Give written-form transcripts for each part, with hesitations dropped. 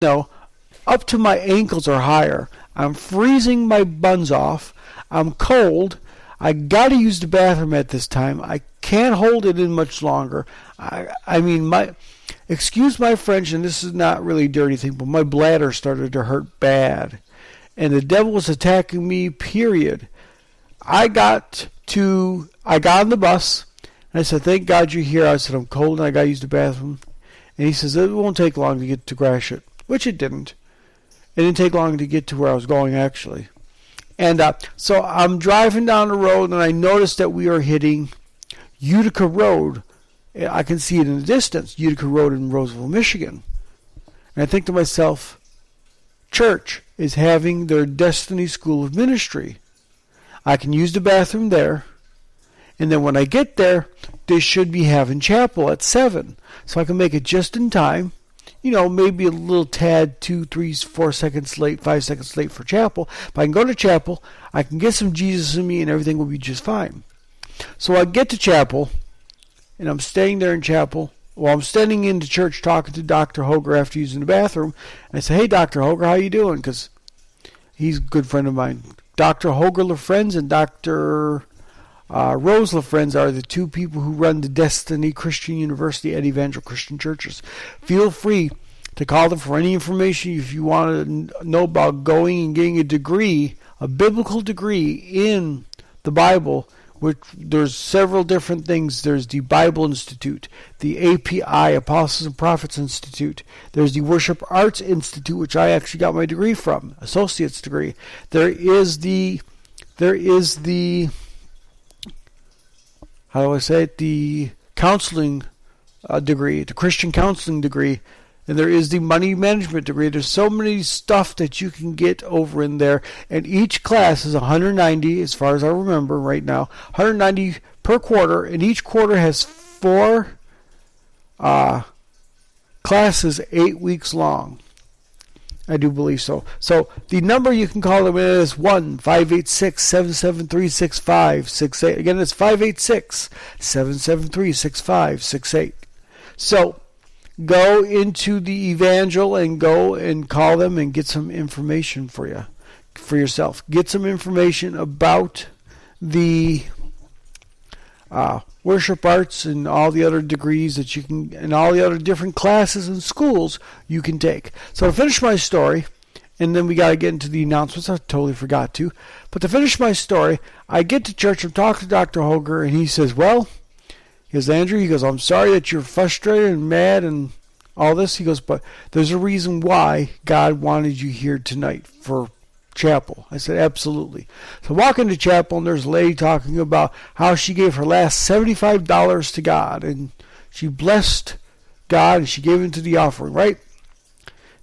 know, up to my ankles or higher. I'm freezing my buns off. I'm cold. I gotta use the bathroom at this time. I can't hold it in much longer. I mean, excuse my French, and this is not really a dirty thing, but my bladder started to hurt bad. And the devil was attacking me, period. I got on the bus, and I said, thank God you're here. I said, I'm cold, and I gotta use the bathroom. And he says, it won't take long to get to Gratiot, which it didn't. It didn't take long to get to where I was going, actually. And so I'm driving down the road, and I noticed that we are hitting Utica Road. I can see it in the distance, Utica Road in Roseville, Michigan. And I think to myself, church is having their Destiny School of Ministry. I can use the bathroom there. And then when I get there, they should be having chapel at 7. So I can make it just in time. You know, maybe a little tad, 2, 3, 4 seconds late, 5 seconds late for chapel. But I can go to chapel, I can get some Jesus in me, and everything will be just fine. So I get to chapel, and I'm staying there in chapel. Well, I'm standing in the church talking to Dr. Hoger after using the bathroom. And I say, hey, Dr. Hoger, how you doing? Because he's a good friend of mine. Dr. Hoger LaFriends and Dr. Rose LaFriends are the two people who run the Destiny Christian University at Evangel Christian Churches. Feel free to call them for any information if you want to know about going and getting a degree, a biblical degree in the Bible, which there's several different things. There's the Bible Institute, the API, Apostles and Prophets Institute. There's the Worship Arts Institute, which I actually got my degree from, associate's degree. There is the how do I say it? The counseling degree, the Christian counseling degree, and there is the money management degree. There's so many stuff that you can get over in there, and each class is 190, as far as I remember right now, 190 per quarter, and each quarter has 4 classes, 8 weeks long. I do believe so. So the number you can call them is 1-586-773-6568. Again, it's 586-773-6568. So go into the Evangel and go and call them and get some information for yourself. Get some information about the worship arts and all the other degrees that you can, and all the other different classes and schools you can take. So to finish my story, and then we got to get into the announcements. I totally forgot to. But to finish my story, I get to church, I'm talking to Dr. Hoger, and he says, well, he goes, Andrew, he goes, I'm sorry that you're frustrated and mad and all this. He goes, but there's a reason why God wanted you here tonight for chapel. I said, absolutely. So I walk into chapel, and there's a lady talking about how she gave her last $75 to God, and she blessed God, and she gave into the offering, right?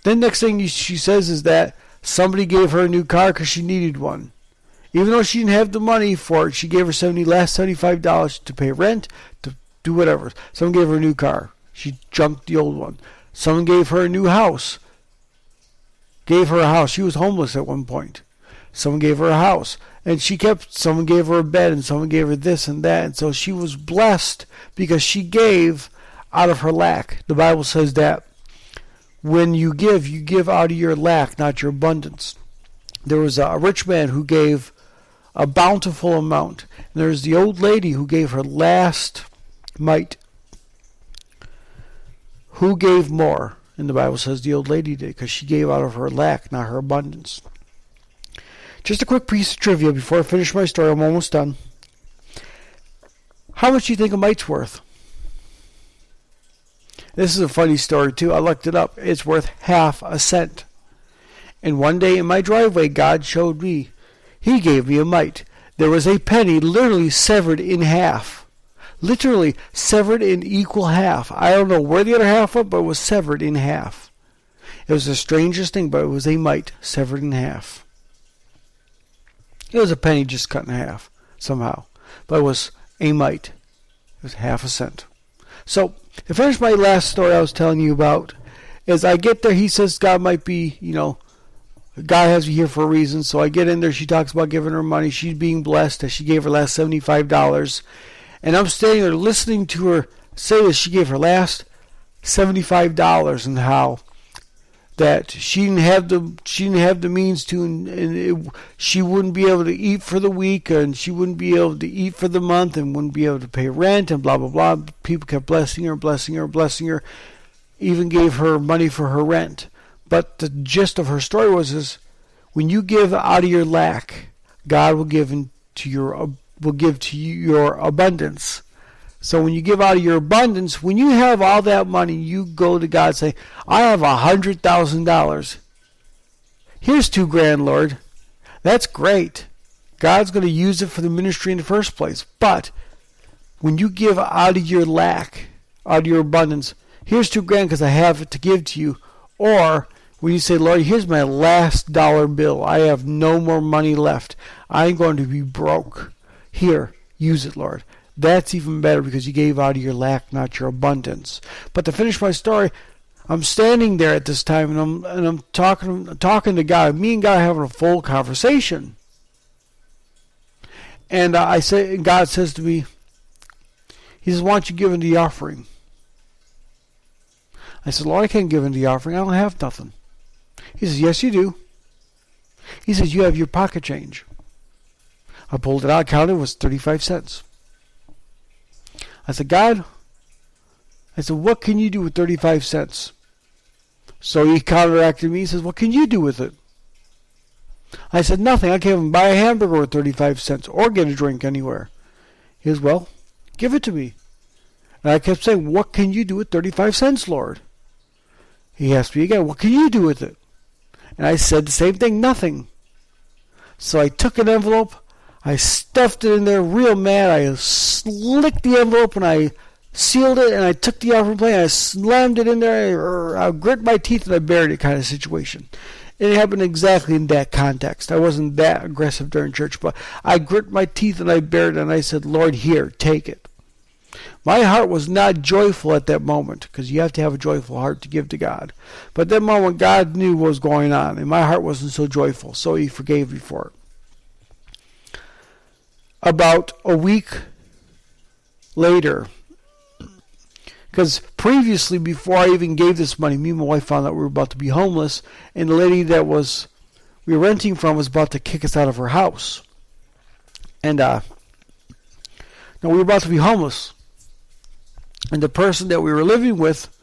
Then next thing she says is that somebody gave her a new car because she needed one. Even though she didn't have the money for it, she gave her last $75 to pay rent, to do whatever. Someone gave her a new car. She junked the old one. Someone gave her a new house. Gave her a house. She was homeless at one point. Someone gave her a house. And someone gave her a bed, and someone gave her this and that. And so she was blessed because she gave out of her lack. The Bible says that when you give out of your lack, not your abundance. There was a rich man who gave a bountiful amount. And there's the old lady who gave her last mite. Who gave more? And the Bible says the old lady did, because she gave out of her lack, not her abundance. Just a quick piece of trivia before I finish my story. I'm almost done. How much do you think a mite's worth? This is a funny story, too. I looked it up. It's worth half a cent. And one day in my driveway, God showed me. He gave me a mite. There was a penny literally severed in half. Literally severed in equal half. I don't know where the other half went, but it was severed in half. It was the strangest thing, but it was a mite severed in half. It was a penny just cut in half somehow, but it was a mite. It was half a cent. So to finish my last story I was telling you about, as I get there, he says God might be, God has you here for a reason. So I get in there. She talks about giving her money. She's being blessed as she gave her last $75. And I'm standing there listening to her say that she gave her last $75 and how that she didn't have the means to, she wouldn't be able to eat for the week, and she wouldn't be able to eat for the month, and wouldn't be able to pay rent, and blah blah blah. People kept blessing her, even gave her money for her rent. But the gist of her story is when you give out of your lack, God will give to you your abundance. So when you give out of your abundance, when you have all that money, you go to God and say, I have $100,000. Here's $2,000, Lord. That's great. God's going to use it for the ministry in the first place. But when you give out of your lack, out of your abundance, here's $2,000 because I have it to give to you. Or when you say, Lord, here's my last dollar bill. I have no more money left. I'm going to be broke. Here, use it, Lord. That's even better because you gave out of your lack, not your abundance. But to finish my story, I'm standing there at this time, and I'm talking to God. Me and God are having a full conversation. And God says to me, He says, why don't you give in the offering? I said, Lord, I can't give in the offering. I don't have nothing. He says, yes, you do. He says, you have your pocket change. I pulled it out, counted, it was 35 cents. I said, God, what can you do with 35 cents? So he counteracted me. He says, what can you do with it? I said, nothing. I can't even buy a hamburger with 35 cents or get a drink anywhere. He says, well, give it to me. And I kept saying, what can you do with 35 cents, Lord? He asked me again, what can you do with it? And I said the same thing, nothing. So I took an envelope, I stuffed it in there real mad. I slicked the envelope and I sealed it, and I took the offering plate and I slammed it in there. I grit my teeth and I buried it kind of situation. It happened exactly in that context. I wasn't that aggressive during church, but I grit my teeth and I buried it, and I said, Lord, here, take it. My heart was not joyful at that moment, because you have to have a joyful heart to give to God. But at that moment, God knew what was going on, and my heart wasn't so joyful, so He forgave me for it. About a week later, because previously, before I even gave this money, me and my wife found out we were about to be homeless, and the lady that we were renting from was about to kick us out of her house. And now we were about to be homeless. And the person that we were living with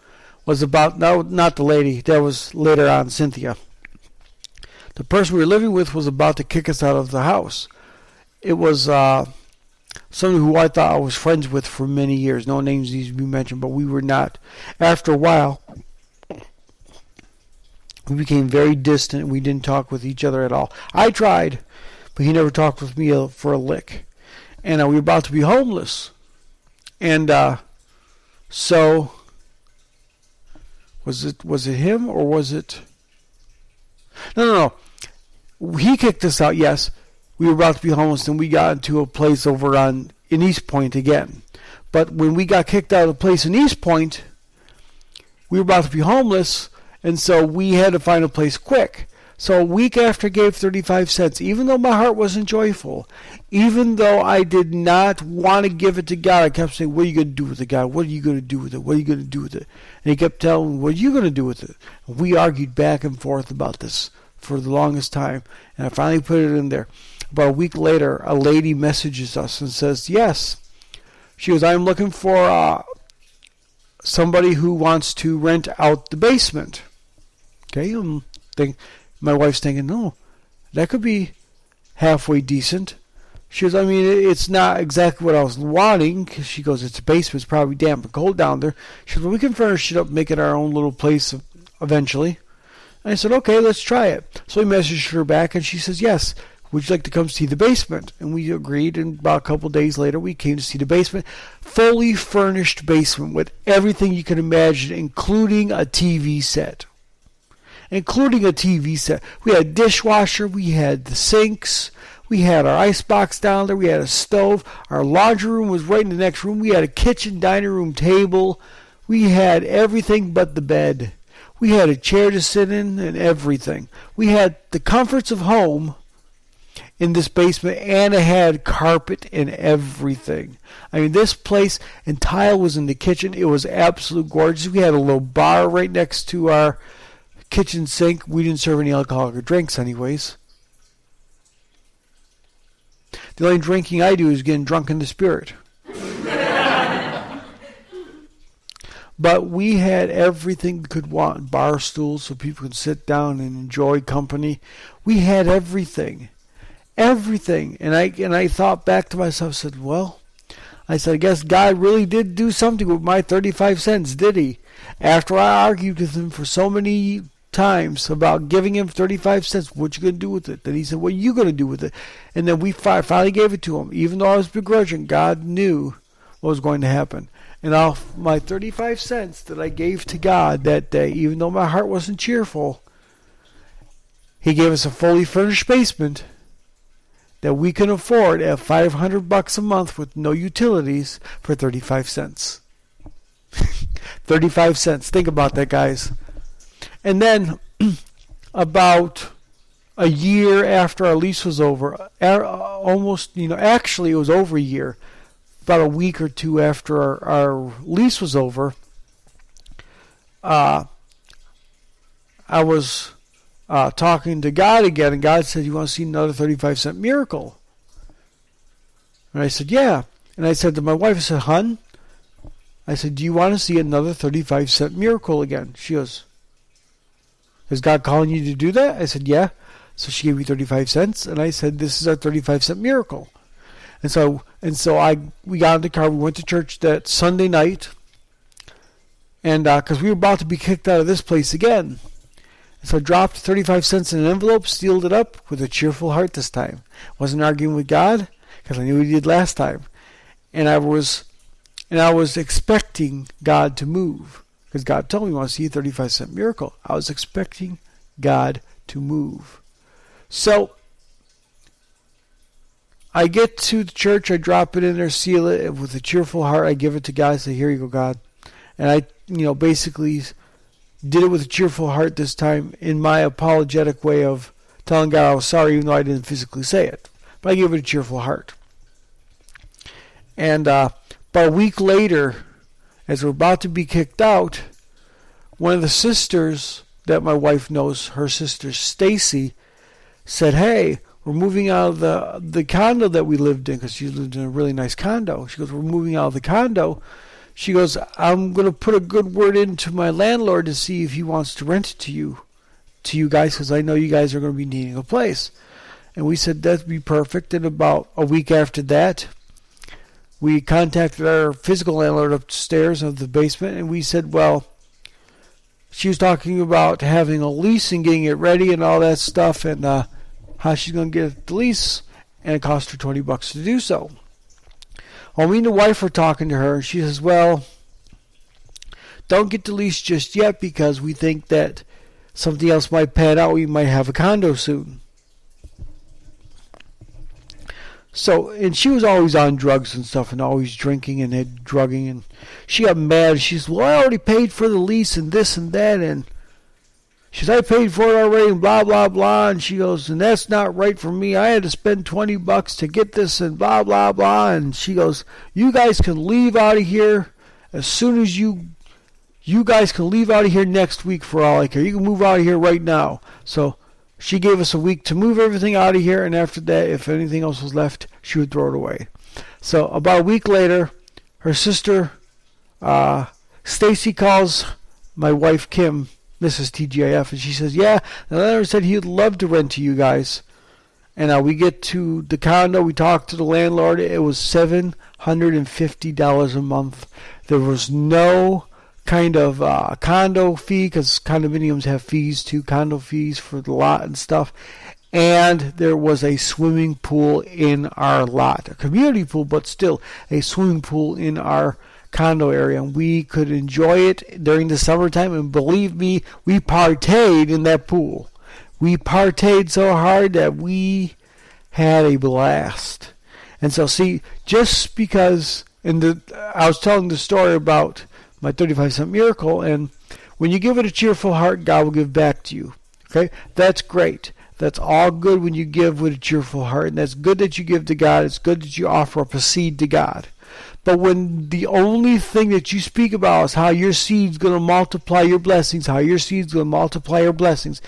was not the lady, that was later on Cynthia. The person we were living with was about to kick us out of the house. It was someone who I thought I was friends with for many years. No names need to be mentioned, but we were not. After a while, we became very distant. We didn't talk with each other at all. I tried, but he never talked with me for a lick. And we were about to be homeless. And so, was it him or was it? No. He kicked us out, yes. We were about to be homeless, and we got into a place over in East Point again. But when we got kicked out of the place in East Point, we were about to be homeless, and so we had to find a place quick. So a week after I gave 35 cents, even though my heart wasn't joyful, even though I did not want to give it to God, I kept saying, what are you going to do with it, God? What are you going to do with it? What are you going to do with it? And He kept telling me, what are you going to do with it? And we argued back and forth about this for the longest time, and I finally put it in there. About a week later, a lady messages us and says, yes. She goes, I'm looking for somebody who wants to rent out the basement. Okay, my wife's thinking, no, that could be halfway decent. She goes, I mean, it's not exactly what I was wanting. She goes, it's a basement, it's probably damp and cold down there. She goes, well, we can furnish it up, make it our own little place eventually. And I said, okay, let's try it. So we messaged her back, and she says, yes. Would you like to come see the basement? And we agreed, and about a couple of days later, we came to see the basement. Fully furnished basement with everything you can imagine, including a TV set. We had a dishwasher, we had the sinks, we had our icebox down there, we had a stove, our laundry room was right in the next room, we had a kitchen dining room table, we had everything but the bed. We had a chair to sit in and everything. We had the comforts of home in this basement, and it had carpet and everything. I mean, this place, and tile was in the kitchen. It was absolute gorgeous. We had a little bar right next to our kitchen sink. We didn't serve any alcoholic drinks anyways. The only drinking I do is getting drunk in the spirit. But we had everything we could want. Bar stools so people could sit down and enjoy company. We had everything. Everything. And I thought back to myself, said, well, I said, I guess God really did do something with my 35 cents, did he? After I argued with him for so many times about giving him 35 cents, what you going to do with it? Then he said, what are you going to do with it? And then we finally gave it to him. Even though I was begrudging, God knew what was going to happen. And off my 35 cents that I gave to God that day, even though my heart wasn't cheerful, he gave us a fully furnished basement that we can afford at $500 a month with no utilities for 35 cents. 35 cents. Think about that, guys. And then about a year after our lease was over, almost, actually it was over a year, about a week or two after our lease was over, I was talking to God again, and God said, you want to see another 35-cent miracle? And I said, yeah. And I said to my wife, I said, hun, I said, do you want to see another 35-cent miracle again? She goes, is God calling you to do that? I said, yeah. So she gave me 35 cents, and I said, this is our 35-cent miracle. And so we got in the car, we went to church that Sunday night, and because we were about to be kicked out of this place again. And so I dropped 35 cents in an envelope, sealed it up with a cheerful heart this time. Wasn't arguing with God, because I knew he did last time. And I was expecting God to move, because God told me, I want to see a 35-cent miracle. I was expecting God to move. So I get to the church, I drop it in there, seal it, and with a cheerful heart, I give it to God, I say, here you go, God. And I, basically did it with a cheerful heart this time in my apologetic way of telling God I was sorry, even though I didn't physically say it. But I gave it a cheerful heart. And about a week later, as we're about to be kicked out, one of the sisters that my wife knows, her sister Stacy, said, hey, we're moving out of the condo that we lived in, because she lived in a really nice condo. She goes, we're moving out of the condo. She goes, I'm going to put a good word into my landlord to see if he wants to rent it to you guys, because I know you guys are going to be needing a place. And we said that'd be perfect. And about a week after that, we contacted our physical landlord upstairs of the basement, and we said, well, she was talking about having a lease and getting it ready and all that stuff, and how she's going to get the lease, and it cost her $20 to do so. Well, me and the wife were talking to her, and she says, well, don't get the lease just yet, because we think that something else might pan out. We might have a condo soon. So, and she was always on drugs and stuff, and always drinking and had drugging, and she got mad. She says, well, I already paid for the lease and this and that, and she says, I paid for it already, and blah, blah, blah. And she goes, and that's not right for me. I had to spend $20 to get this, and blah, blah, blah. And she goes, you guys can leave out of here as soon as you guys can leave out of here next week for all I care. You can move out of here right now. So she gave us a week to move everything out of here, and after that, if anything else was left, she would throw it away. So about a week later, her sister, Stacy, calls my wife, Kim, Mrs. TGIF, and she says, yeah, the landlord said he'd love to rent to you guys. And we get to the condo, we talk to the landlord. It was $750 a month. There was no kind of condo fee, because condominiums have fees too, condo fees for the lot and stuff. And there was a swimming pool in our lot, a community pool, but still a swimming pool in our condo area, and we could enjoy it during the summertime. And believe me, we partayed in that pool. We partayed so hard that we had a blast. And so, see, just because I was telling the story about my 35-cent miracle, and when you give it a cheerful heart, God will give back to you. Okay, that's great. That's all good when you give with a cheerful heart, and that's good that you give to God. It's good that you offer up a seed to God. But when the only thing that you speak about is how your seed's going to multiply your blessings, how your seed's going to multiply your blessings,